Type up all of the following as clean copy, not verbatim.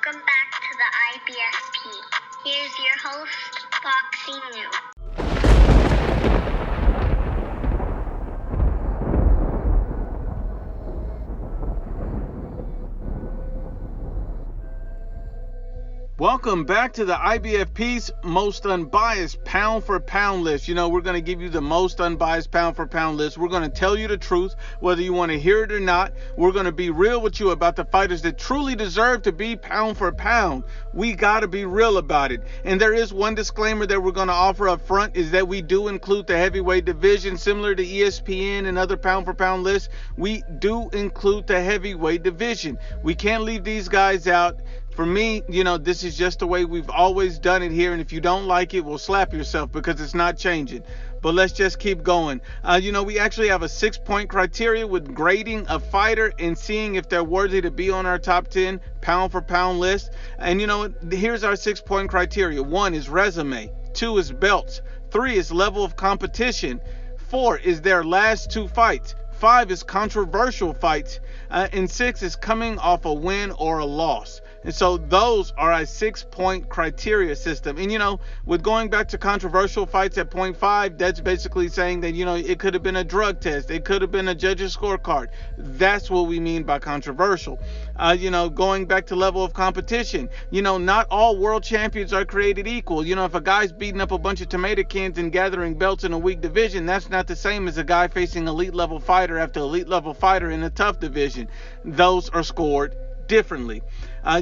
Welcome back to the IBFP. Here's your host, Boxing New. Welcome back to the IBFP's most unbiased pound for pound list. You know, we're going to give you the most unbiased pound for pound list. We're going to tell you the truth, whether you want to hear it or not. We're going to be real with you about the fighters that truly deserve to be pound for pound. We got to be real about it. And there is one disclaimer that we're going to offer up front, is that we do include the heavyweight division. Similar to ESPN and other pound for pound lists, we do include the heavyweight division. We can't leave these guys out. For me, you know, this is just the way we've always done it here. And if you don't like it, well, slap yourself, because it's not changing. But let's just keep going. You know, we actually have a 6-point criteria with grading a fighter and seeing if they're worthy to be on our top 10 pound for pound list. And, you know, here's our 6-point criteria. 1 is resume. 2 is belts. 3 is level of competition. 4 is their last 2 fights. 5 is controversial fights. And 6 is coming off a win or a loss. And so those are a 6-point criteria system. And, you know, with going back to controversial fights at 0.5, that's basically saying that, you know, it could have been a drug test. It could have been a judge's scorecard. That's what we mean by controversial. You know, going back to level of competition, you know, not all world champions are created equal. You know, if a guy's beating up a bunch of tomato cans and gathering belts in a weak division, that's not the same as a guy facing elite level fighter after elite level fighter in a tough division. Those are scored differently.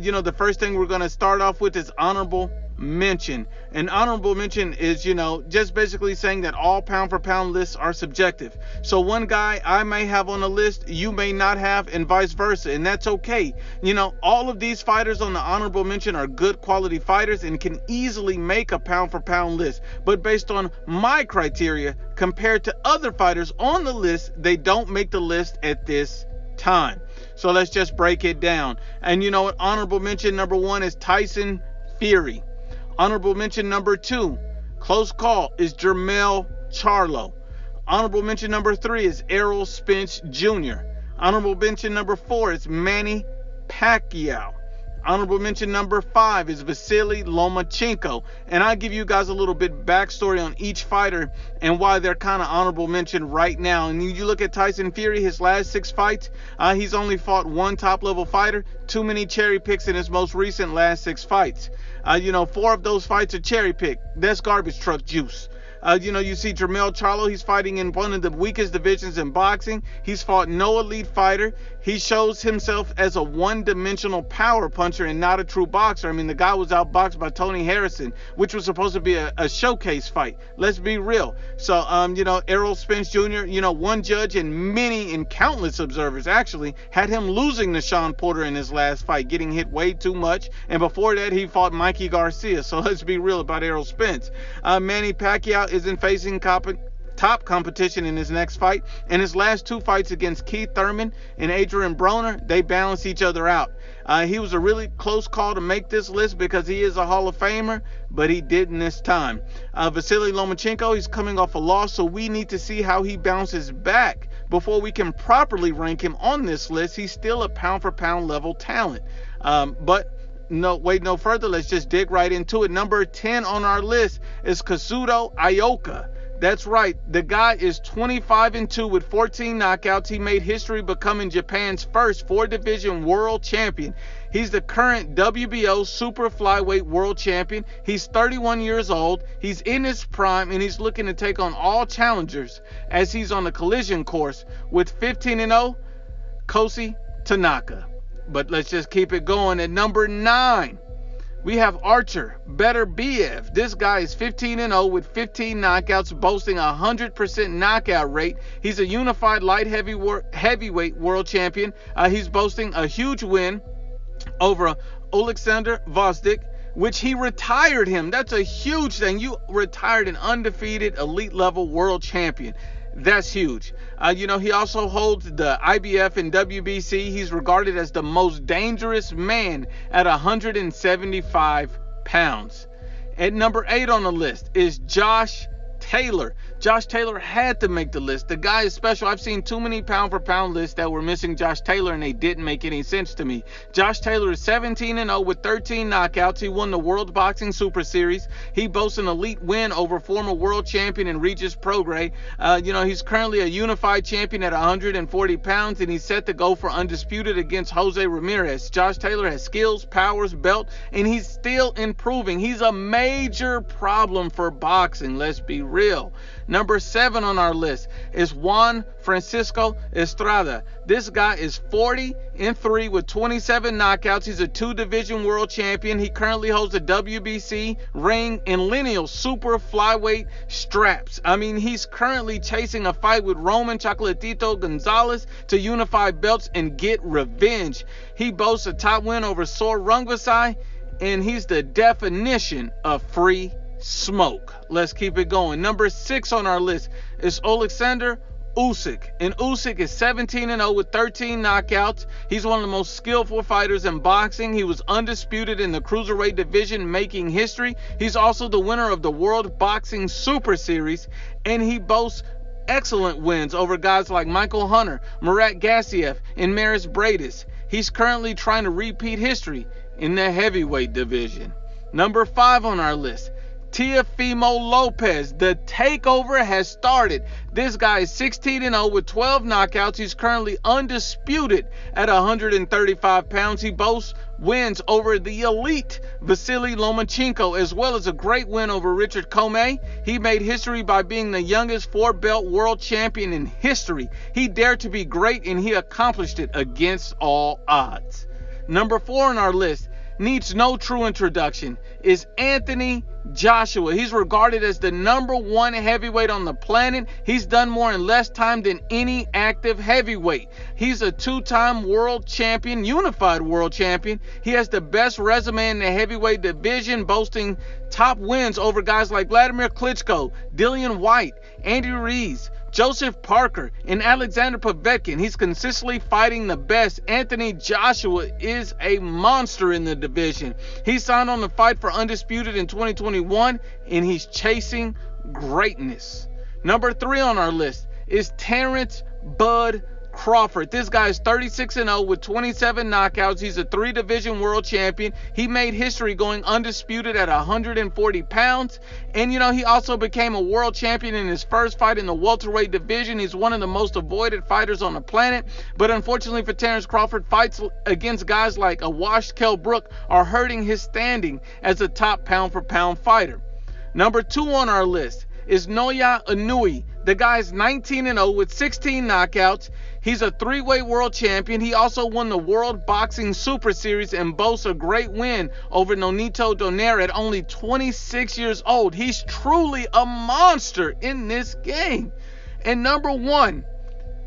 You know, the first thing we're going to start off with is honorable mention. An honorable mention is, you know, just basically saying that all pound for pound lists are subjective. So one guy I may have on a list, you may not have, and vice versa, and that's okay. You know, all of these fighters on the honorable mention are good quality fighters and can easily make a pound for pound list. But based on my criteria, compared to other fighters on the list, they don't make the list at this time. So let's just break it down. And you know what? Honorable mention number 1 is Tyson Fury. Honorable mention number 2, close call, is Jermell Charlo. Honorable mention number 3 is Errol Spence Jr. Honorable mention number 4 is Manny Pacquiao. Honorable mention number 5 is Vasily Lomachenko. And I'll give you guys a little bit backstory on each fighter and why they're kind of honorable mention right now. And you look at Tyson Fury, his last 6 fights, he's only fought 1 top-level fighter. Too many cherry picks in his most recent last 6 fights. You know, 4 of those fights are cherry picked. That's garbage truck juice. You know, you see Jermell Charlo, he's fighting in one of the weakest divisions in boxing. He's fought no elite fighter. He shows himself as a one-dimensional power puncher and not a true boxer. I mean, the guy was outboxed by Tony Harrison, which was supposed to be a showcase fight. Let's be real. So, you know, Errol Spence Jr., you know, one judge and many and countless observers actually had him losing to Sean Porter in his last fight, getting hit way too much. And before that, he fought Mikey Garcia. So let's be real about Errol Spence. Manny Pacquiao isn't facing top competition in his next fight, and his last 2 fights against Keith Thurman and Adrian Broner, they balance each other out. He was a really close call to make this list because he is a Hall of Famer, but he didn't this time. Vasily Lomachenko, he's coming off a loss, so we need to see how he bounces back before we can properly rank him on this list. He's still a pound for pound level talent. But no, wait no further. Let's just dig right into it. Number 10 on our list is Kasuto Ioka. That's right. The guy is 25-2 with 14 knockouts. He made history becoming Japan's first 4-division world champion. He's the current WBO super flyweight world champion. He's 31 years old. He's in his prime, and he's looking to take on all challengers as he's on the collision course with 15-0 Kosi Tanaka. But let's just keep it going. At number 9, we have Artur Beterbiev. This guy is 15-0 with 15 knockouts, boasting a 100% knockout rate. He's a unified light heavyweight world champion. He's boasting a huge win over Oleksandr Vosdik, which he retired him. That's a huge thing. You retired an undefeated elite level world champion. That's huge. You know, he also holds the IBF and WBC. He's regarded as the most dangerous man at 175 pounds. At number 8 on the list is Josh Taylor. Josh Taylor had to make the list. The guy is special. I've seen too many pound-for-pound lists that were missing Josh Taylor, and they didn't make any sense to me. Josh Taylor is 17-0 with 13 knockouts. He won the World Boxing Super Series. He boasts an elite win over former world champion and Regis Prograis. He's currently a unified champion at 140 pounds, and he's set to go for undisputed against Jose Ramirez. Josh Taylor has skills, powers, belt, and he's still improving. He's a major problem for boxing, let's be real. Number 7 on our list is Juan Francisco Estrada. This guy is 40-3 with 27 knockouts. He's a 2-division world champion. He currently holds the WBC ring and lineal super flyweight straps. He's currently chasing a fight with Roman Chocolatito Gonzalez to unify belts and get revenge. He boasts a top win over Sor Rungvisai, and he's the definition of free smoke. Let's keep it going. Number 6 on our list is Oleksandr Usyk. And Usyk is 17-0 with 13 knockouts. He's one of the most skillful fighters in boxing. He was undisputed in the cruiserweight division, making history. He's also the winner of the World Boxing Super Series, and he boasts excellent wins over guys like Michael Hunter, Murat Gassiev, and Maris Bradis. He's currently trying to repeat history in the heavyweight division. Number 5 on our list, Teofimo Lopez. The takeover has started. This guy is 16-0 with 12 knockouts. He's currently undisputed at 135 pounds. He boasts wins over the elite Vasily Lomachenko, as well as a great win over Richard Commey. He made history by being the youngest 4-belt world champion in history. He dared to be great, and he accomplished it against all odds. Number 4 on our list needs no true introduction, is Anthony Joshua. He's regarded as the number 1 heavyweight on the planet. He's done more in less time than any active heavyweight. He's a 2-time world champion, unified world champion. He has the best resume in the heavyweight division, boasting top wins over guys like Vladimir Klitschko, Dillian White, Andy Ruiz, Joseph Parker, and Alexander Povetkin. He's consistently fighting the best. Anthony Joshua is a monster in the division. He signed on the fight for undisputed in 2021, and he's chasing greatness. Number 3 on our list is Terence Bud Crawford. This guy is 36-0 with 27 knockouts. He's a 3-division world champion. He made history going undisputed at 140 pounds. And, he also became a world champion in his first fight in the welterweight division. He's one of the most avoided fighters on the planet. But unfortunately for Terence Crawford, fights against guys like a washed Kell Brook are hurting his standing as a top pound-for-pound fighter. Number 2 on our list is Naoya Inoue. The guy is 19-0 with 16 knockouts. He's a 3-weight world champion. He also won the World Boxing Super Series and boasts a great win over Nonito Donaire at only 26 years old. He's truly a monster in this game. And number 1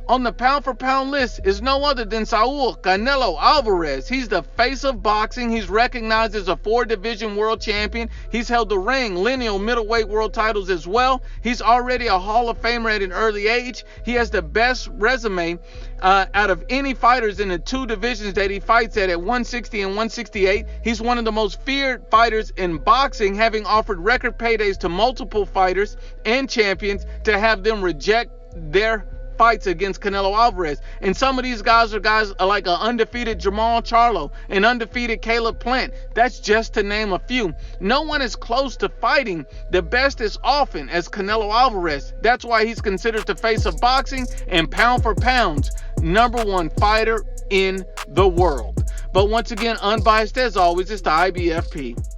on the pound-for-pound list is no other than Saul Canelo Alvarez. He's the face of boxing. He's recognized as a 4-division world champion. He's held the ring, lineal, middleweight world titles as well. He's already a Hall of Famer at an early age. He has the best resume out of any fighters in the 2 divisions that he fights at 160 and 168. He's one of the most feared fighters in boxing, having offered record paydays to multiple fighters and champions to have them reject their fights against Canelo Alvarez. And some of these guys are guys like an undefeated Jamal Charlo, an undefeated Caleb Plant. That's just to name a few. No one is close to fighting the best as often as Canelo Alvarez. That's why he's considered the face of boxing and pound for pound number 1 fighter in the world. But once again, unbiased as always, it's the IBFP.